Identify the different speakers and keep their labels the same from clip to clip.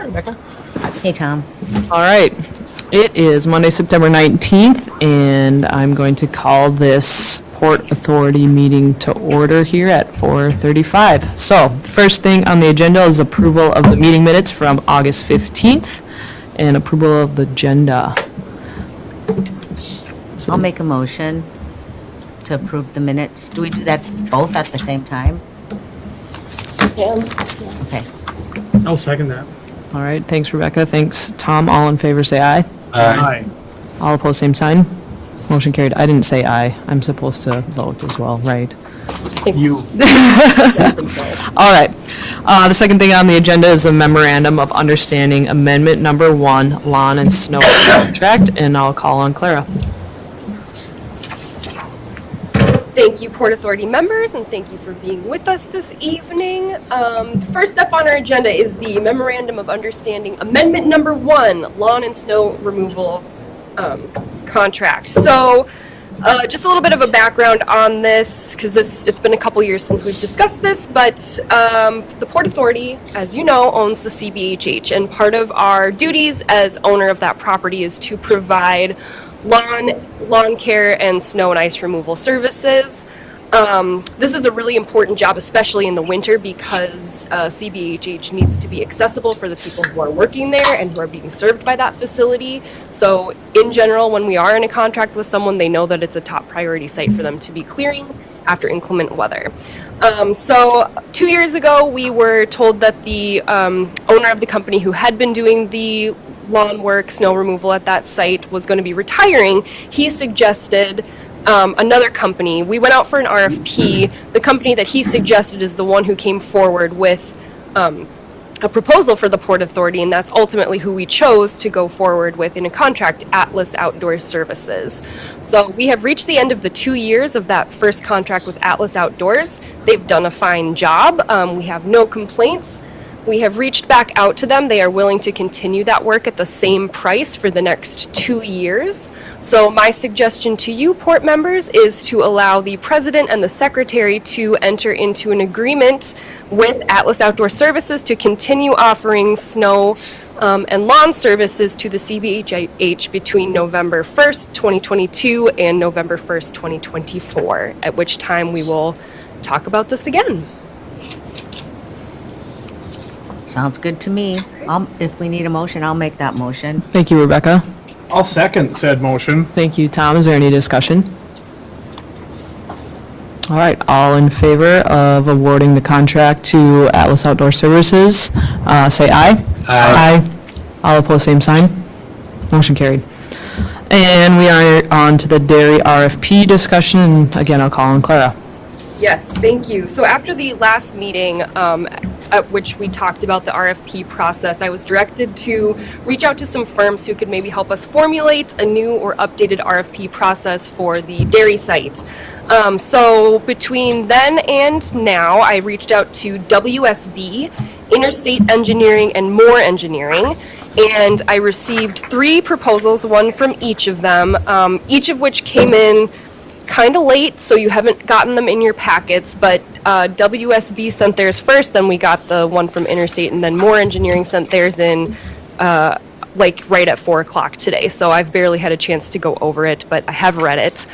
Speaker 1: Rebecca.
Speaker 2: Hey, Tom.
Speaker 1: All right. It is Monday, September 19th, and I'm going to call this Port Authority meeting to order here at 4:35. So, the first thing on the agenda is approval of the meeting minutes from August 15th and approval of the agenda.
Speaker 2: I'll make a motion to approve the minutes. Do we do that both at the same time? Okay.
Speaker 3: I'll second that.
Speaker 1: All right, thanks, Rebecca. Thanks, Tom. All in favor, say aye.
Speaker 3: Aye.
Speaker 1: All opposed, same sign. Motion carried. I didn't say aye. I'm supposed to vote as well, right?
Speaker 3: You.
Speaker 1: All right. The second thing on the agenda is a memorandum of understanding amendment number 1, lawn and snow contract, and I'll call on Clara.
Speaker 4: Thank you, Port Authority members, and thank you for being with us this evening. First up on our agenda is the Memorandum of Understanding Amendment Number 1, Lawn and Snow Removal Contract. So, just a little bit of a background on this, because it's been a couple years since we've discussed this, but the Port Authority, as you know, owns the CBHH, and part of our duties as owner of that property is to provide lawn care and snow and ice removal services. This is a really important job, especially in the winter, because CBHH needs to be accessible for the people who are working there and who are being served by that facility. So in general, when we are in a contract with someone, they know that it's a top priority site for them to be clearing after inclement weather. So 2 years ago, we were told that the owner of the company who had been doing the lawn work, snow removal at that site was going to be retiring. He suggested another company. We went out for an RFP. The company that he suggested is the one who came forward with a proposal for the Port Authority, and that's ultimately who we chose to go forward with in a contract, Atlas Outdoor Services. So we have reached the end of the 2 years of that first contract with Atlas Outdoors. They've done a fine job. We have no complaints. We have reached back out to them. They are willing to continue that work at the same price for the next 2 years. So my suggestion to you, Port members, is to allow the president and the secretary to enter into an agreement with Atlas Outdoor Services to continue offering snow and lawn services to the CBHH between November 1st, 2022 and November 1st, 2024, at which time we will talk about this again.
Speaker 2: Sounds good to me. If we need a motion, I'll make that motion.
Speaker 1: Thank you, Rebecca.
Speaker 3: I'll second said motion.
Speaker 1: Thank you, Tom. Is there any discussion? All right, all in favor of awarding the contract to Atlas Outdoor Services, say aye. Aye. All opposed, same sign. Motion carried. And we are on to the dairy RFP discussion. Again, I'll call on Clara.
Speaker 4: Yes, thank you. So after the last meeting at which we talked about the RFP process, I was directed to reach out to some firms who could maybe help us formulate a new or updated RFP process for the dairy site. So between then and now, I reached out to WSB, Interstate Engineering, and More Engineering, and I received 3 proposals, one from each of them, each of which came in kind of late, so you haven't gotten them in your packets, but WSB sent theirs first, then we got the one from Interstate, and then More Engineering sent theirs in like right at 4 o'clock today, so I've barely had a chance to go over it, but I have read it.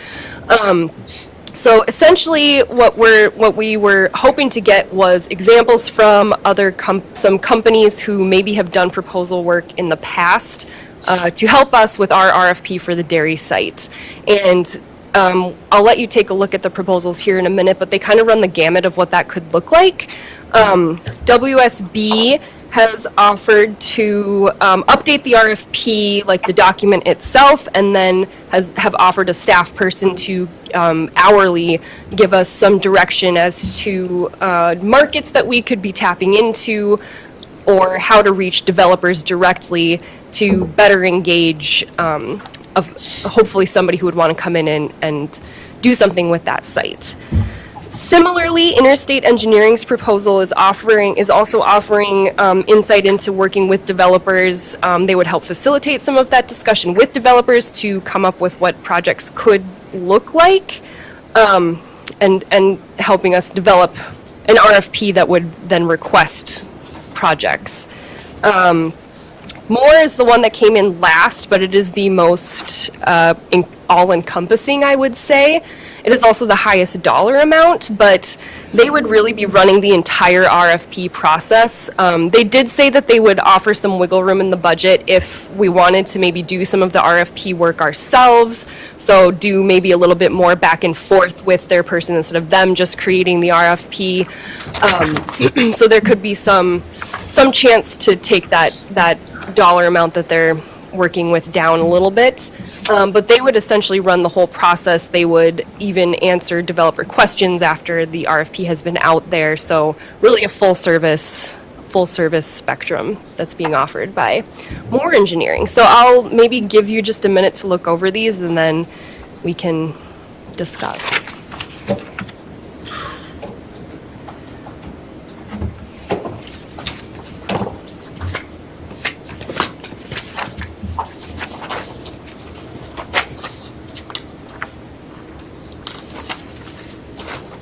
Speaker 4: So essentially what we were hoping to get was examples from some companies who maybe have done proposal work in the past to help us with our RFP for the dairy site. And I'll let you take a look at the proposals here in a minute, but they kind of run the gamut of what that could look like. WSB has offered to update the RFP, like the document itself, and then have offered a staff person to hourly give us some direction as to markets that we could be tapping into, or how to reach developers directly to better engage of hopefully somebody who would want to come in and do something with that site. Similarly, Interstate Engineering's proposal is also offering insight into working with developers. They would help facilitate some of that discussion with developers to come up with what projects could look like, and helping us develop an RFP that would then request projects. Moore is the one that came in last, but it is the most all-encompassing, I would say. It is also the highest dollar amount, but they would really be running the entire RFP process. They did say that they would offer some wiggle room in the budget if we wanted to maybe do some of the RFP work ourselves, so do maybe a little bit more back and forth with their person instead of them just creating the RFP. So there could be some chance to take that dollar amount that they're working with down a little bit. But they would essentially run the whole process. They would even answer developer questions after the RFP has been out there. So really a full service spectrum that's being offered by Moore Engineering. So I'll maybe give you just a minute to look over these and then we can discuss.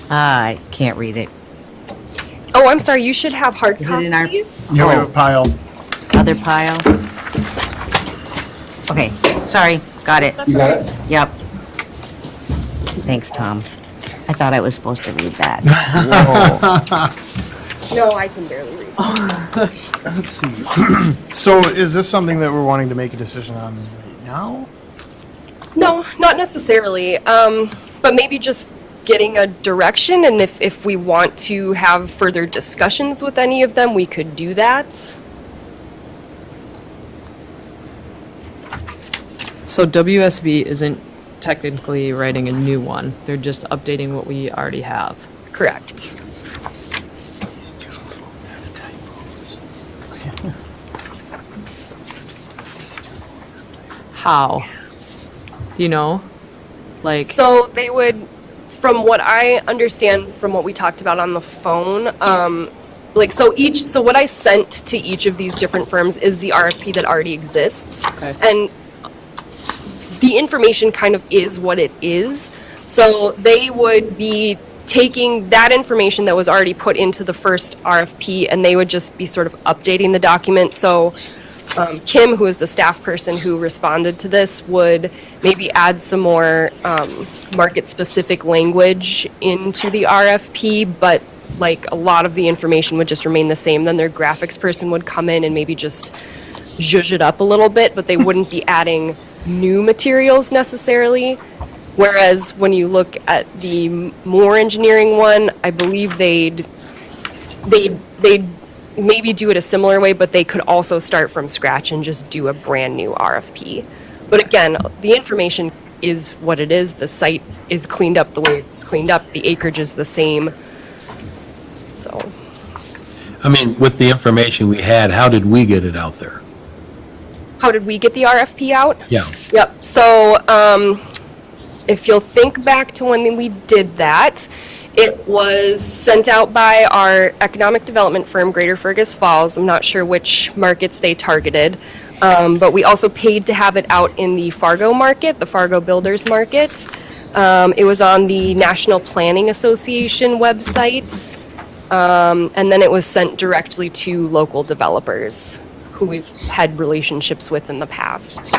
Speaker 2: I can't read it.
Speaker 4: Oh, I'm sorry, you should have hard
Speaker 2: Is it in our-
Speaker 4: copies.
Speaker 3: Yeah, we have a pile.
Speaker 2: Other pile? Okay, sorry, got it.
Speaker 5: You got it?
Speaker 2: Yep. Thanks, Tom. I thought I was supposed to read that.
Speaker 4: No, I can barely read.
Speaker 3: Let's see. So is this something that we're wanting to make a decision on right now?
Speaker 4: No, not necessarily, but maybe just getting a direction, and if we want to have further discussions with any of them, we could do that.
Speaker 1: So WSB isn't technically writing a new one. They're just updating what we already have.
Speaker 4: Correct.
Speaker 1: How? Do you know? Like,
Speaker 4: So they would, from what I understand from what we talked about on the phone, so what I sent to each of these different firms is the RFP that already exists.
Speaker 1: Okay.
Speaker 4: And the information kind of is what it is. So they would be taking that information that was already put into the first RFP and they would just be sort of updating the document. So Kim, who is the staff person who responded to this, would maybe add some more market-specific language into the RFP, but like a lot of the information would just remain the same. Then their graphics person would come in and maybe just zhuzh it up a little bit, but they wouldn't be adding new materials necessarily. Whereas when you look at the Moore Engineering one, I believe they'd maybe do it a similar way, but they could also start from scratch and just do a brand new RFP. But again, the information is what it is. The site is cleaned up the way it's cleaned up. The acreage is the same. So,
Speaker 5: I mean, with the information we had, how did we get it out there?
Speaker 4: how did we get the RFP out?
Speaker 5: Yeah.
Speaker 4: Yep, so, if you'll think back to when we did that, it was sent out by our economic development firm, Greater Fergus Falls. I'm not sure which markets they targeted, but we also paid to have it out in the Fargo market, the Fargo Builders Market. It was on the National Planning Association website, and then it was sent directly to local developers who we've had relationships with in the past.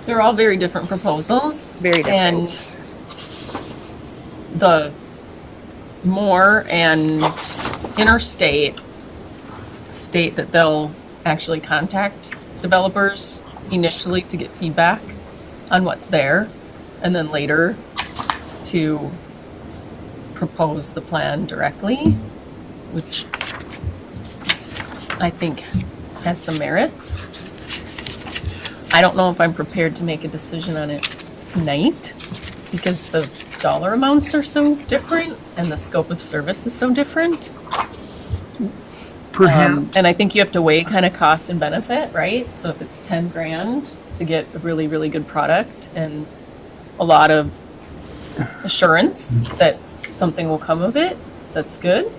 Speaker 6: They're all very different proposals.
Speaker 4: Very different.
Speaker 6: And the Moore and Interstate state that they'll actually contact developers initially to get feedback on what's there, and then later to propose the plan directly, which I think has some merits. I don't know if I'm prepared to make a decision on it tonight because the dollar amounts are so different and the scope of service is so different.
Speaker 3: Perhaps.
Speaker 6: And I think you have to weigh kind of cost and benefit, right? So if it's 10 grand to get a really, really good product and a lot of assurance that something will come of it, that's good.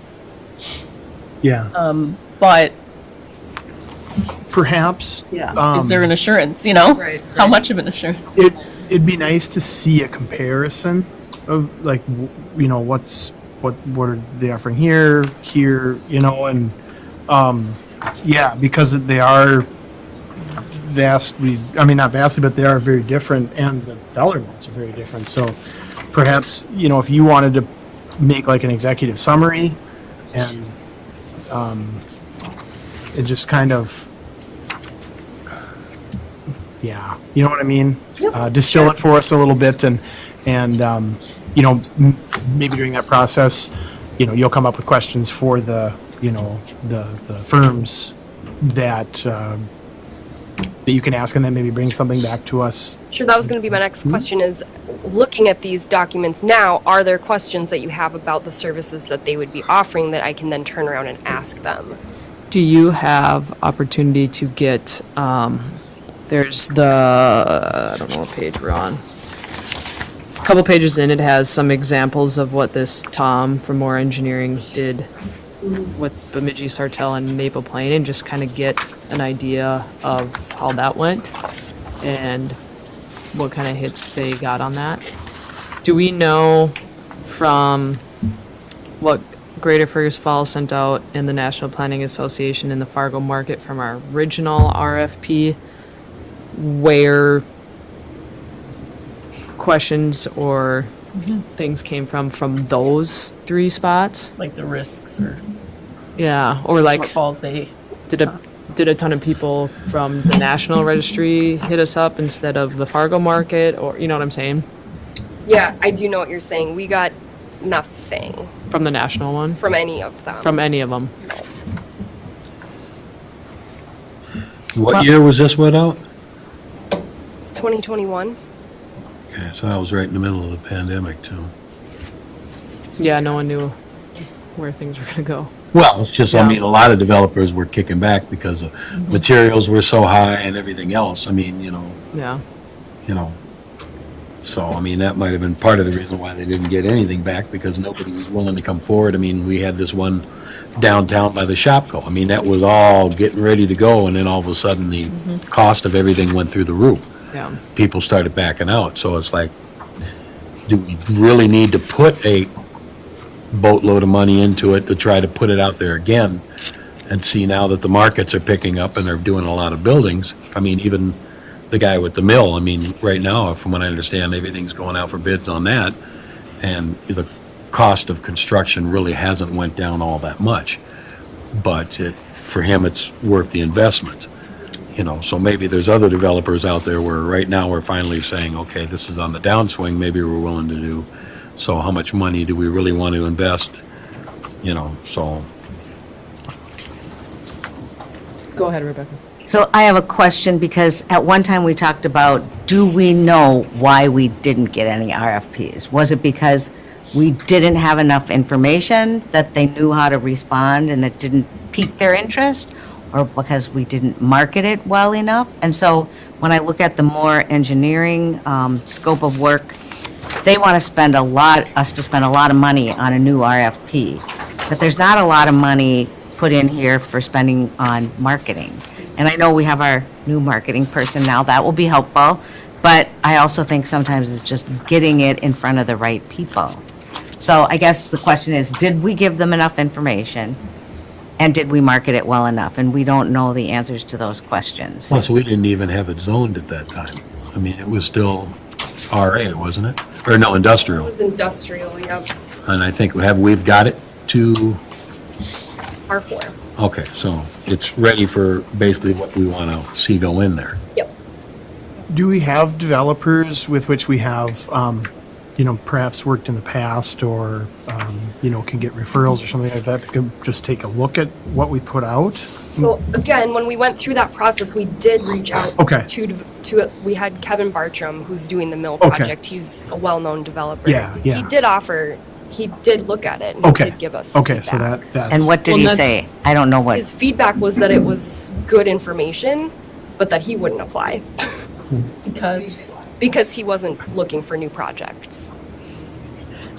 Speaker 3: Yeah.
Speaker 6: But
Speaker 3: Perhaps.
Speaker 1: Yeah.
Speaker 6: is there an assurance, you know?
Speaker 1: Right,
Speaker 6: How
Speaker 1: right.
Speaker 6: much of an assurance?
Speaker 3: It'd be nice to see a comparison of like, what are they offering here, you know, and Yeah, because they are vastly, I mean, not vastly, but they are very different, and the dollar amounts are very different. So perhaps, if you wanted to make like an executive summary and it just kind of, yeah, you know what I mean? Distill it for us a little bit and maybe during that process, you'll come up with questions for the firms that you can ask and then maybe bring something back to us.
Speaker 4: Sure, that was going to be my next question is, looking at these documents now, are there questions that you have about the services that they would be offering that I can then turn around and ask them?
Speaker 1: Do you have opportunity to get, there's I don't know what page we're on. A couple pages in, it has some examples of what this Tom from Moore Engineering did with Bemidji, Sartell, and Maple Plain, and just kind of get an idea of how that went and what kind of hits they got on that. Do we know from what Greater Fergus Falls sent out in the National Planning Association in the Fargo market from our original RFP where questions or things came from those three spots?
Speaker 6: Like the risks or
Speaker 1: Yeah, or like
Speaker 6: shortfalls they.
Speaker 1: did a ton of people from the National Registry hit us up instead of the Fargo market, or you know what I'm saying?
Speaker 4: Yeah, I do know what you're saying. We got nothing
Speaker 1: From the national one?
Speaker 4: from any of them.
Speaker 1: From any of them?
Speaker 5: What year was this went out?
Speaker 4: 2021.
Speaker 5: Okay, so that was right in the middle of the pandemic, too.
Speaker 1: Yeah, no one knew where things were gonna go.
Speaker 5: Well, it's just, I
Speaker 1: Yeah.
Speaker 5: mean, a lot of developers were kicking back because of materials were so high and everything else. I mean,
Speaker 1: Yeah.
Speaker 5: So, I mean, that might have been part of the reason why they didn't get anything back, because nobody was willing to come forward. I mean, we had this one downtown by the Shopko. I mean, that was all getting ready to go, and then all of a sudden, the cost of everything went through the roof.
Speaker 1: Yeah.
Speaker 5: People started backing out, so it's like, do we really need to put a boatload of money into it to try to put it out there again? And see now that the markets are picking up and they're doing a lot of buildings, I mean, even the guy with the mill, I mean, right now, from what I understand, everything's going out for bids on that, and the cost of construction really hasn't went down all that much, but for him, it's worth the investment, so maybe there's other developers out there where right now we're finally saying, okay, this is on the downswing, maybe we're willing to do, so how much money do we really want to invest, so.
Speaker 1: Go ahead, Rebecca.
Speaker 2: So I have a question, because at one time we talked about, do we know why we didn't get any RFPs? Was it because we didn't have enough information that they knew how to respond and that didn't pique their interest? Or because we didn't market it well enough? And so when I look at the Moore Engineering scope of work, they want us to spend a lot of money on a new RFP. But there's not a lot of money put in here for spending on marketing. And I know we have our new marketing person now, that will be helpful, but I also think sometimes it's just getting it in front of the right people. So I guess the question is, did we give them enough information? And did we market it well enough? And we don't know the answers to those questions.
Speaker 5: Plus, we didn't even have it zoned at that time. I mean, it was still RA, wasn't it? Or no, industrial.
Speaker 4: It was industrial, yep.
Speaker 5: And I think we've got it to,
Speaker 4: R4.
Speaker 5: okay, so it's ready for basically what we want to see go in there.
Speaker 4: Yep.
Speaker 3: Do we have developers with which we have, perhaps worked in the past or, can get referrals or something like that could just take a look at what we put out?
Speaker 4: So again, when we went through that process, we did reach out
Speaker 3: Okay.
Speaker 4: to we had Kevin Bartram, who's doing the mill
Speaker 3: Okay.
Speaker 4: project. He's a well-known developer.
Speaker 3: Yeah, yeah.
Speaker 4: He did look at it and
Speaker 3: Okay.
Speaker 4: he did give us
Speaker 3: Okay, so
Speaker 4: feedback.
Speaker 3: that's.
Speaker 2: And what did
Speaker 1: Well,
Speaker 2: he
Speaker 1: that's-
Speaker 2: say? I don't know what.
Speaker 4: His feedback was that it was good information, but that he wouldn't apply because he wasn't looking for new projects.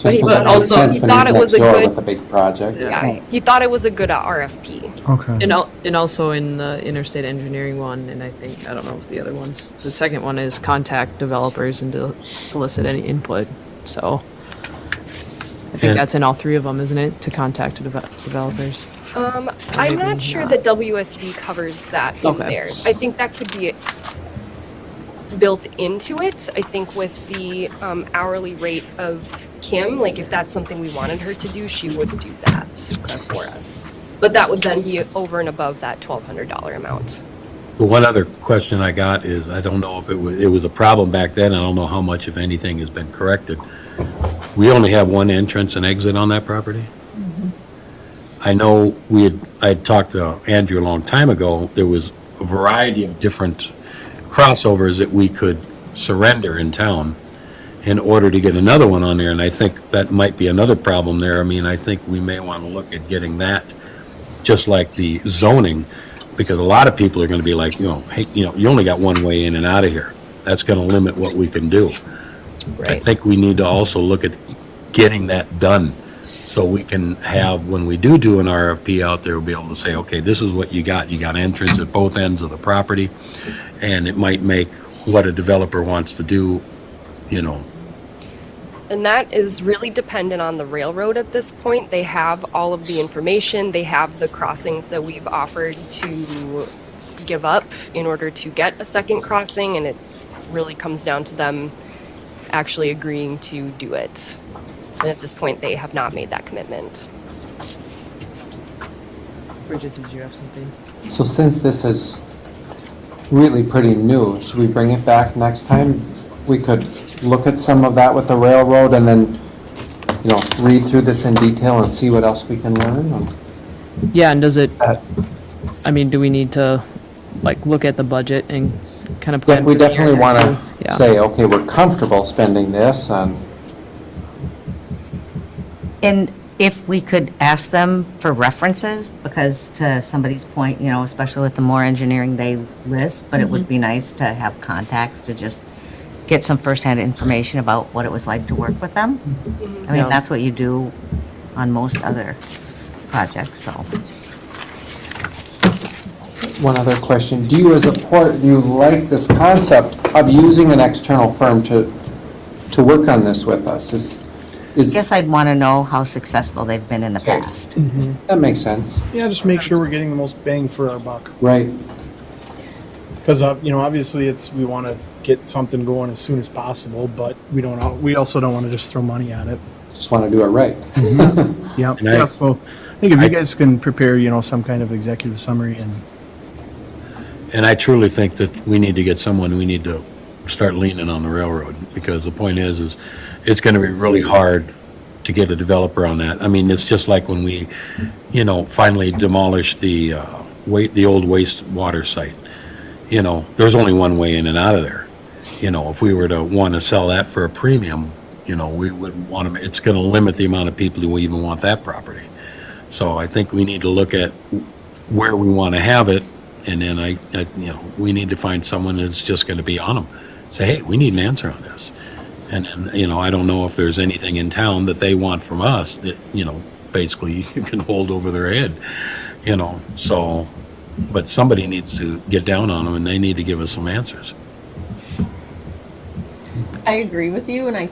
Speaker 4: But he
Speaker 1: But
Speaker 4: thought
Speaker 1: also-
Speaker 4: he thought it was a good,
Speaker 7: With a big project.
Speaker 4: yeah,
Speaker 2: Right.
Speaker 4: he thought it was a good RFP.
Speaker 3: Okay.
Speaker 1: And also in the interstate engineering one, and I don't know if the other ones, the second one is contact developers and to solicit any input, so. I think that's in all three of them, isn't it, to contact developers?
Speaker 4: I'm not sure that WSV covers that in
Speaker 1: Okay.
Speaker 4: theirs. I think that could be built into it. I think with the hourly rate of Kim, like if that's something we wanted her to do, she would do that for us. But that would then be over and above that $1,200 amount.
Speaker 5: The one other question I got is, I don't know if it was a problem back then, I don't know how much, if anything, has been corrected. We only have one entrance and exit on that property? I know I had talked to Andrew a long time ago, there was a variety of different crossovers that we could surrender in town in order to get another one on there, and I think that might be another problem there. I mean, I think we may want to look at getting that, just like the zoning, because a lot of people are going to be like, hey, you only got one way in and out of here. That's going to limit what we can do. I think we need to also look at getting that done, so we can have, when we do an RFP out there, we'll be able to say, okay, this is what you got. You got entrance at both ends of the property, and it might make what a developer wants to do,
Speaker 4: And that is really dependent on the railroad at this point. They have all of the information. They have the crossings that we've offered to give up in order to get a second crossing, and it really comes down to them actually agreeing to do it. And at this point, they have not made that commitment.
Speaker 1: Bridget, did you have something?
Speaker 7: So since this is really pretty new, should we bring it back next time? We could look at some of that with the railroad and then, read through this in detail and see what else we can learn?
Speaker 1: Yeah, and does it,
Speaker 7: That,
Speaker 1: do we need to, look at the budget and kind of
Speaker 7: yeah,
Speaker 1: plan
Speaker 7: we
Speaker 1: for the year
Speaker 7: definitely want
Speaker 1: too?
Speaker 7: to
Speaker 1: Yeah.
Speaker 7: say, okay, we're comfortable spending this, and
Speaker 2: And if we could ask them for references, because to somebody's point, especially with the more engineering they list, but it would be nice to have contacts to just get some firsthand information about what it was like to work with them. I mean,
Speaker 1: Yeah.
Speaker 2: that's what you do on most other projects, so.
Speaker 7: one other question. Do you, as a port, do you like this concept of using an external firm to work on this with us?
Speaker 2: I guess I'd want to know how successful they've been in the
Speaker 7: Okay.
Speaker 2: past.
Speaker 7: That makes sense,
Speaker 3: Yeah, just make sure we're getting the most bang for our buck.
Speaker 7: right?
Speaker 3: Because, obviously we want to get something going as soon as possible, but we also don't want to just throw money at it.
Speaker 7: Just want to do it right.
Speaker 3: Yeah.
Speaker 5: And
Speaker 3: Yeah, so I think if you guys can prepare, some kind of executive summary
Speaker 5: And I truly think that we need to get someone, we need to start leaning on the railroad, because the point is it's going to be really hard to get a developer on that. I mean, it's just like when we, finally demolished the old wastewater site. There's only one way in and out of there. If we were to want to sell that for a premium, we wouldn't want to, it's going to limit the amount of people who even want that property. So I think we need to look at where we want to have it, and then we need to find someone that's just going to be on them. Say, hey, we need an answer on this. And then, I don't know if there's anything in town that they want from us that, basically you can hold over their head, so, but somebody needs to get down on them, and they need to give us some answers.
Speaker 6: I agree with you, and I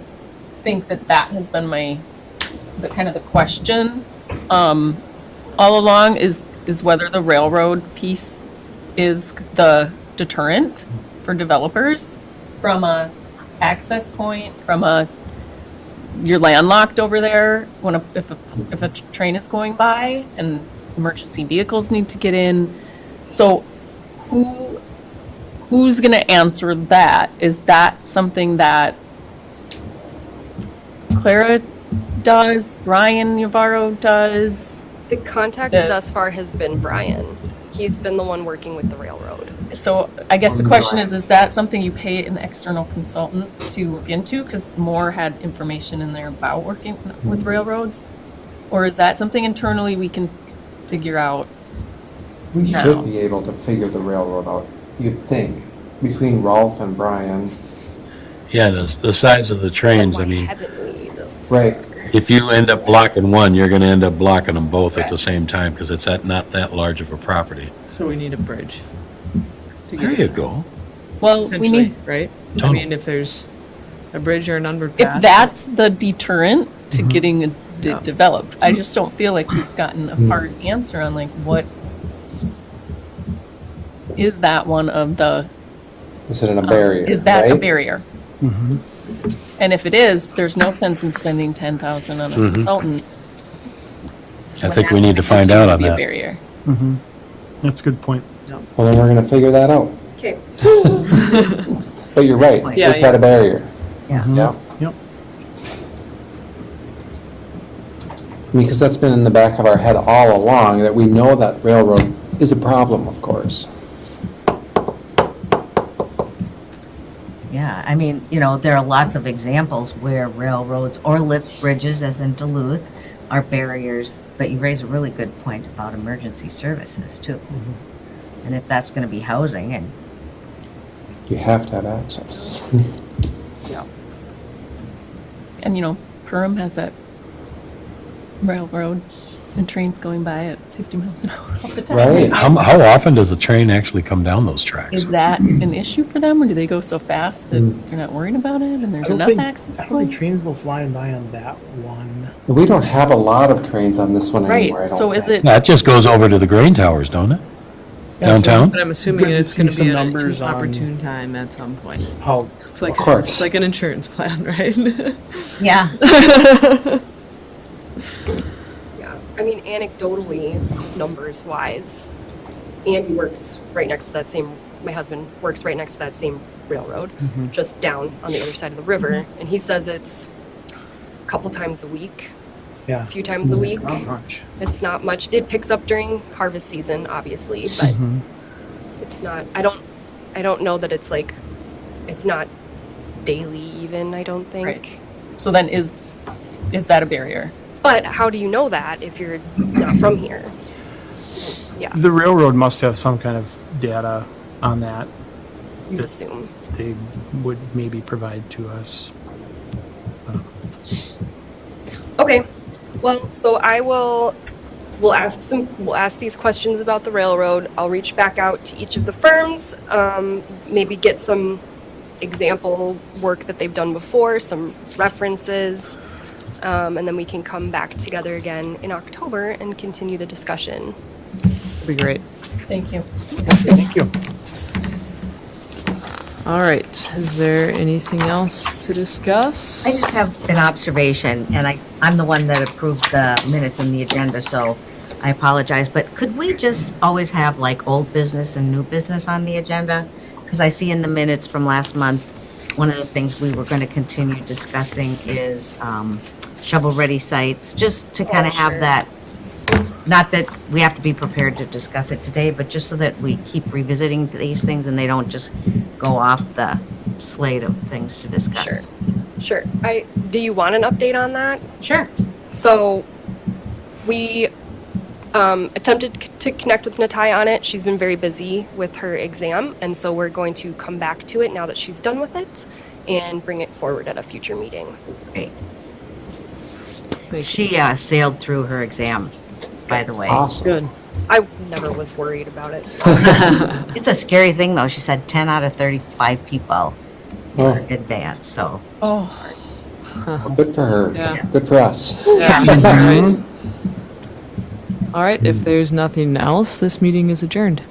Speaker 6: think that has been the kind of the question all along is whether the railroad piece is the deterrent for developers from a access point, you're landlocked over there if a train is going by and emergency vehicles need to get in. So who's going to answer that? Is that something that Clara does, Brian Navarro does?
Speaker 4: The contact thus far has been Brian. He's been the one working with the railroad.
Speaker 6: So I guess the question is that something you pay an external consultant to look into? Because Moore had information in there about working with railroads? Or is that something internally we can figure out?
Speaker 7: We
Speaker 6: No.
Speaker 7: should be able to figure the railroad out, you'd think, between Rolf and Brian.
Speaker 5: Yeah, the size of the trains, I
Speaker 4: Why
Speaker 5: mean,
Speaker 4: haven't we this
Speaker 7: Right.
Speaker 5: if you end up blocking one, you're gonna end up blocking them both at the same time, because it's not that large of a property.
Speaker 1: So we need a bridge. to
Speaker 5: There
Speaker 1: get
Speaker 5: you
Speaker 1: it.
Speaker 5: go.
Speaker 6: Well, we
Speaker 1: Essentially,
Speaker 6: need,
Speaker 1: right? I
Speaker 5: Tunnel.
Speaker 1: mean, if there's a bridge or an underpass.
Speaker 6: if that's the deterrent to getting did develop. I just don't feel like we've gotten a hard answer on like what is that one of the,
Speaker 7: Is it a barrier?
Speaker 6: is that a
Speaker 7: right?
Speaker 6: barrier? And if it is, there's no sense in spending 10,000 on a consultant.
Speaker 5: I
Speaker 6: when
Speaker 5: think we
Speaker 6: that's
Speaker 5: need
Speaker 6: gonna
Speaker 5: to find
Speaker 6: continue
Speaker 5: out
Speaker 6: to
Speaker 5: on
Speaker 6: be a
Speaker 5: that.
Speaker 6: barrier.
Speaker 3: That's a good point.
Speaker 7: Well, then we're gonna figure that out.
Speaker 4: Okay.
Speaker 7: But you're right,
Speaker 2: Yeah,
Speaker 7: is that a barrier?
Speaker 2: Yeah.
Speaker 7: Yeah.
Speaker 3: Yep.
Speaker 7: Because that's been in the back of our head all along, that we know that railroad is a problem, of course.
Speaker 2: Yeah, I mean, there are lots of examples where railroads or lift bridges, as in Duluth, are barriers, but you raise a really good point about emergency services, too. And if that's going to be housing, and
Speaker 7: You have to have access.
Speaker 6: And Perham has that railroad and trains going by at 50 miles an hour all the time.
Speaker 7: Right.
Speaker 5: How often does a train actually come down those tracks?
Speaker 6: Is that an issue for them, or do they go so fast that they're not worried about it and there's enough access
Speaker 3: I don't think
Speaker 6: point?
Speaker 3: trains go flying by on that one.
Speaker 7: We don't have a lot of trains on this one anymore, I
Speaker 6: Right,
Speaker 7: don't
Speaker 6: so is
Speaker 7: think.
Speaker 6: it,
Speaker 5: That just goes over to the grain towers, don't it? Downtown?
Speaker 1: But I'm assuming
Speaker 3: Good to
Speaker 1: it's gonna
Speaker 3: see some
Speaker 1: be at
Speaker 3: numbers
Speaker 1: an
Speaker 3: on-
Speaker 1: opportune time at some point.
Speaker 3: How,
Speaker 1: It's like,
Speaker 7: Of course.
Speaker 1: it's like an insurance plan, right?
Speaker 2: yeah,
Speaker 4: Yeah, I mean, anecdotally, numbers wise, Andy works right next to that same, my husband works right next to that same railroad, just down on the other side of the river, and he says it's a couple times a week,
Speaker 3: yeah.
Speaker 4: a few times a week.
Speaker 3: It's not much.
Speaker 4: It's not much. It picks up during harvest season, obviously, but it's not, I don't know that it's like, it's not daily even, I don't think.
Speaker 6: Right. so then is that a barrier?
Speaker 4: But how do you know that if you're not from here? Yeah,
Speaker 3: The railroad must have some kind of data on that
Speaker 4: you assume.
Speaker 3: they would maybe provide to us.
Speaker 4: Okay, well, so we'll ask these questions about the railroad. I'll reach back out to each of the firms, maybe get some example work that they've done before, some references, and then we can come back together again in October and continue the discussion.
Speaker 1: That'd be great.
Speaker 6: Thank you.
Speaker 3: Thank you.
Speaker 1: All right, is there anything else to discuss?
Speaker 2: I just have an observation, and I'm the one that approved the minutes and the agenda, so I apologize, but could we just always have like old business and new business on the agenda? Because I see in the minutes from last month, one of the things we were going to continue discussing is shovel-ready sites, just to kind of have
Speaker 4: sure.
Speaker 2: that, not that we have to be prepared to discuss it today, but just so that we keep revisiting these things and they don't just go off the slate of things to discuss.
Speaker 4: Sure. Do you want an update on that?
Speaker 2: Sure.
Speaker 4: So we attempted to connect with Natai on it. She's been very busy with her exam, and so we're going to come back to it now that she's done with it and bring it forward at a future meeting.
Speaker 2: Great.
Speaker 1: Thank
Speaker 2: She sailed through her exam, by the way.
Speaker 7: Awesome.
Speaker 1: Good.
Speaker 4: I never was worried about it. So.
Speaker 2: It's a scary thing, though. She said 10 out of 35 people
Speaker 7: Oh,
Speaker 2: advanced, so.
Speaker 6: Oh,
Speaker 7: well, good for her.
Speaker 1: Yeah.
Speaker 7: Good for us.
Speaker 1: Yeah. All right. All right, if there's nothing else, this meeting is adjourned.